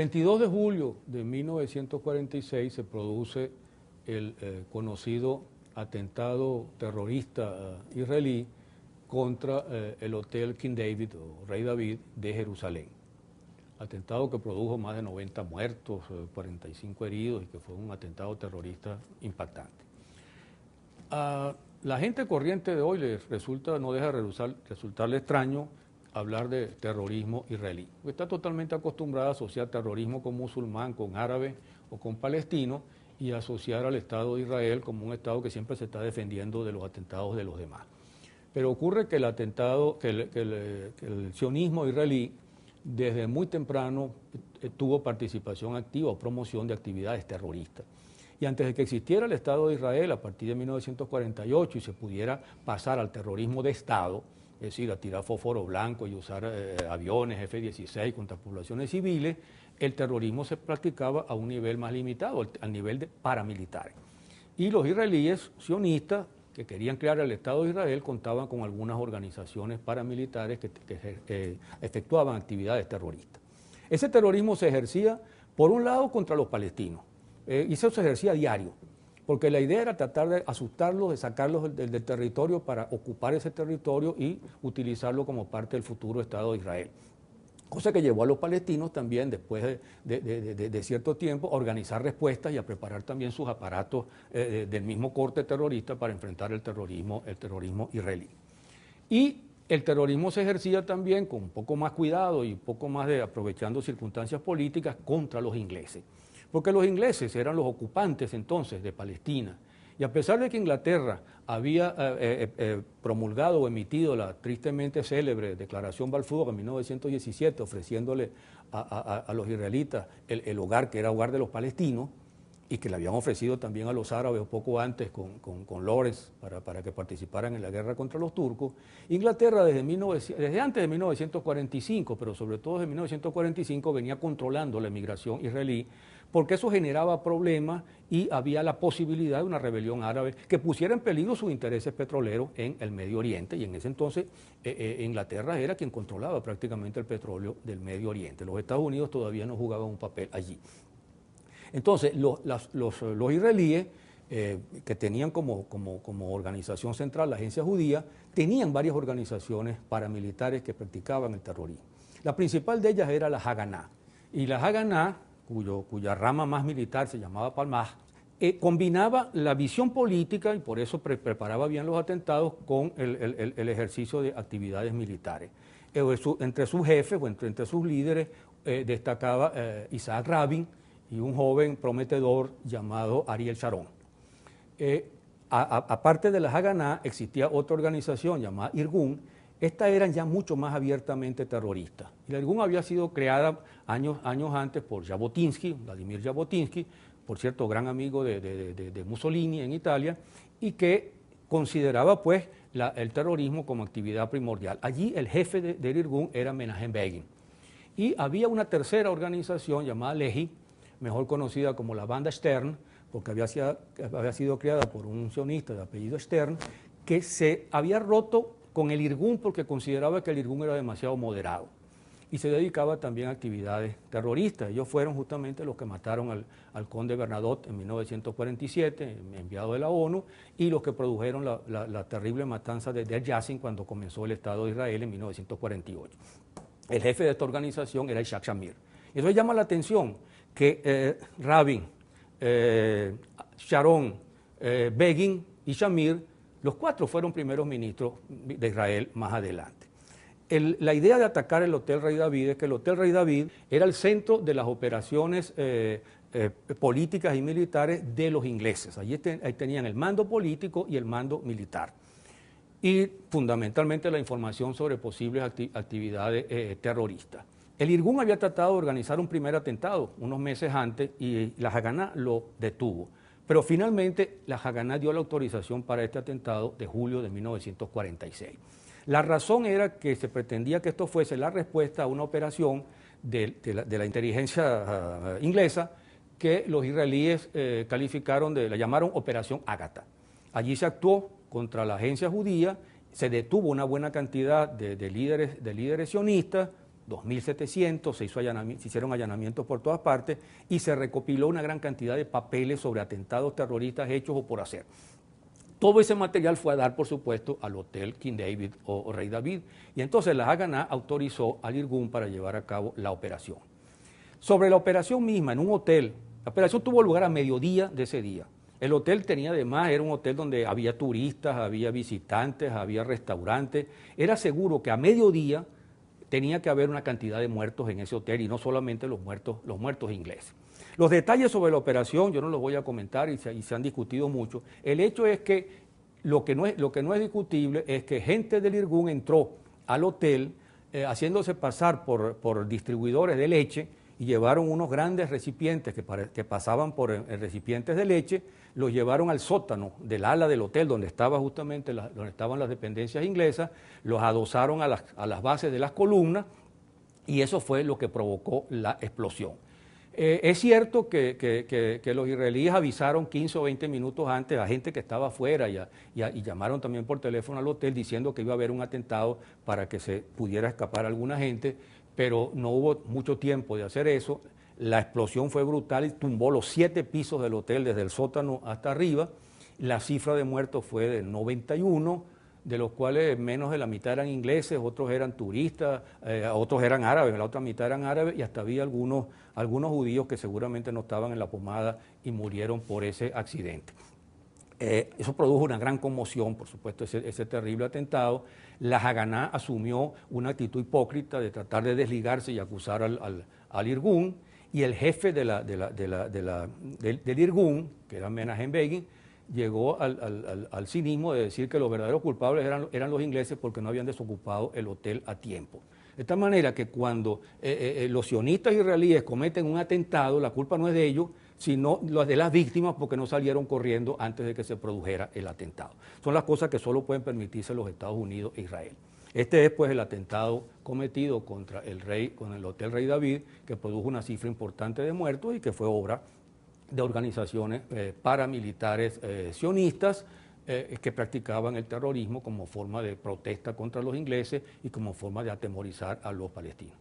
22 de julio de 1946 se produce el conocido atentado terrorista israelí contra el Hotel King David o Rey David de Jerusalén. Atentado que produjo más de 90 muertos, 45 heridos y que fue un atentado terrorista impactante. A la gente corriente de hoy no deja de resultarle extraño hablar de terrorismo israelí. Está totalmente acostumbrada a asociar terrorismo con musulmán, con árabe o con palestino y asociar al Estado de Israel como un Estado que siempre se está defendiendo de los atentados de los demás. Pero ocurre que el sionismo israelí desde muy temprano tuvo participación activa o promoción de actividades terroristas. Y antes de que existiera el Estado de Israel, a partir de 1948, y se pudiera pasar al terrorismo de Estado, es decir, a tirar fósforo blanco y usar aviones F-16 contra poblaciones civiles, el terrorismo se practicaba a un nivel más limitado, al nivel de paramilitares. Y los israelíes sionistas que querían crear el Estado de Israel contaban con algunas organizaciones paramilitares que efectuaban actividades terroristas. Ese terrorismo se ejercía, por un lado, contra los palestinos, y eso se ejercía a diario, porque la idea era tratar de asustarlos, de sacarlos del territorio para ocupar ese territorio y utilizarlo como parte del futuro Estado de Israel. Cosa que llevó a los palestinos también, después de cierto tiempo, a organizar respuestas y a preparar también sus aparatos del mismo corte terrorista para enfrentar el terrorismo israelí. Y el terrorismo se ejercía también con un poco más cuidado y un poco más aprovechando circunstancias políticas contra los ingleses, porque los ingleses eran los ocupantes entonces de Palestina. Y a pesar de que Inglaterra había promulgado o emitido la tristemente célebre Declaración Balfour en 1917, ofreciéndole a los israelitas el hogar que era hogar de los palestinos, y que le habían ofrecido también a los árabes poco antes con Lawrence para que participaran en la guerra contra los turcos, Inglaterra desde antes de 1945, pero sobre todo desde 1945, venía controlando la emigración israelí, porque eso generaba problemas y había la posibilidad de una rebelión árabe que pusiera en peligro sus intereses petroleros en el Medio Oriente, y en ese entonces Inglaterra era quien controlaba prácticamente el petróleo del Medio Oriente. Los Estados Unidos todavía no jugaban un papel allí. Entonces, los israelíes, que tenían como organización central la agencia judía, tenían varias organizaciones paramilitares que practicaban el terrorismo. La principal de ellas era la Haganá, y la Haganá, cuya rama más militar se llamaba Palmaj, combinaba la visión política, y por eso preparaba bien los atentados, con el ejercicio de actividades militares. Entre sus jefes o entre sus líderes destacaba Isaac Rabin y un joven prometedor llamado Ariel Sharon. Aparte de la Haganá, existía otra organización llamada Irgun. Estas eran ya mucho más abiertamente terroristas. Y la Irgun había sido creada años antes por Jabotinsky, Vladimir Jabotinsky, por cierto, gran amigo de Mussolini en Italia, y que consideraba pues el terrorismo como actividad primordial. Allí el jefe de Irgun era Menachem Begin. Y había una tercera organización llamada Lehi, mejor conocida como la Banda Stern, porque había sido creada por un sionista de apellido Stern, que se había roto con el Irgun porque consideraba que el Irgun era demasiado moderado y se dedicaba también a actividades terroristas. Ellos fueron justamente los que mataron al conde Bernadotte en 1947, enviado de la ONU, y los que produjeron la terrible matanza de Deir Yassin cuando comenzó el Estado de Israel en 1948. El jefe de esta organización era Isaac Shamir. Y eso llama la atención que Rabin, Sharon, Begin y Shamir, los cuatro fueron primeros ministros de Israel más adelante. La idea de atacar el Hotel Rey David es que el Hotel Rey David era el centro de las operaciones políticas y militares de los ingleses. Ahí tenían el mando político y el mando militar. Y fundamentalmente la información sobre posibles actividades terroristas. El Irgun había tratado de organizar un primer atentado unos meses antes y la Haganá lo detuvo. Pero finalmente la Haganá dio la autorización para este atentado de julio de 1946. La razón era que se pretendía que esto fuese la respuesta a una operación de la inteligencia inglesa que los israelíes calificaron, la llamaron Operación Ágata. Allí se actuó contra la agencia judía, se detuvo una buena cantidad de líderes sionistas, 2.700, se hicieron allanamientos por todas partes y se recopiló una gran cantidad de papeles sobre atentados terroristas hechos o por hacer. Todo ese material fue a dar, por supuesto, al Hotel King David o Rey David, y entonces la Haganá autorizó al Irgun para llevar a cabo la operación. Sobre la operación misma, en un hotel, la operación tuvo lugar a mediodía de ese día. El hotel tenía además, era un hotel donde había turistas, había visitantes, había restaurantes. Era seguro que a mediodía tenía que haber una cantidad de muertos en ese hotel y no solamente los muertos ingleses. Los detalles sobre la operación yo no los voy a comentar y se han discutido mucho. El hecho es que lo que no es discutible es que gente del Irgun entró al hotel haciéndose pasar por distribuidores de leche y llevaron unos grandes recipientes que pasaban por recipientes de leche, los llevaron al sótano del ala del hotel donde estaba justamente donde estaban las dependencias inglesas, los adosaron a las bases de las columnas y eso fue lo que provocó la explosión. Es cierto que los israelíes avisaron 15 o 20 minutos antes a gente que estaba afuera y llamaron también por teléfono al hotel diciendo que iba a haber un atentado para que se pudiera escapar alguna gente, pero no hubo mucho tiempo de hacer eso. La explosión fue brutal y tumbó los 7 pisos del hotel desde el sótano hasta arriba. La cifra de muertos fue de 91, de los cuales menos de la mitad eran ingleses, otros eran turistas, otros eran árabes, la otra mitad eran árabes y hasta había algunos judíos que seguramente no estaban en la pomada y murieron por ese accidente. Eso produjo una gran conmoción, por supuesto, ese terrible atentado. La Haganá asumió una actitud hipócrita de tratar de desligarse y acusar al Irgun, y el jefe del Irgun, que era Menahem Begin, llegó al cinismo de decir que los verdaderos culpables eran los ingleses porque no habían desocupado el hotel a tiempo. De tal manera que cuando los sionistas israelíes cometen un atentado, la culpa no es de ellos, sino la de las víctimas porque no salieron corriendo antes de que se produjera el atentado. Son las cosas que solo pueden permitirse los Estados Unidos e Israel. Este es pues el atentado cometido contra con el Hotel Rey David, que produjo una cifra importante de muertos y que fue obra de organizaciones paramilitares sionistas que practicaban el terrorismo como forma de protesta contra los ingleses y como forma de atemorizar a los palestinos.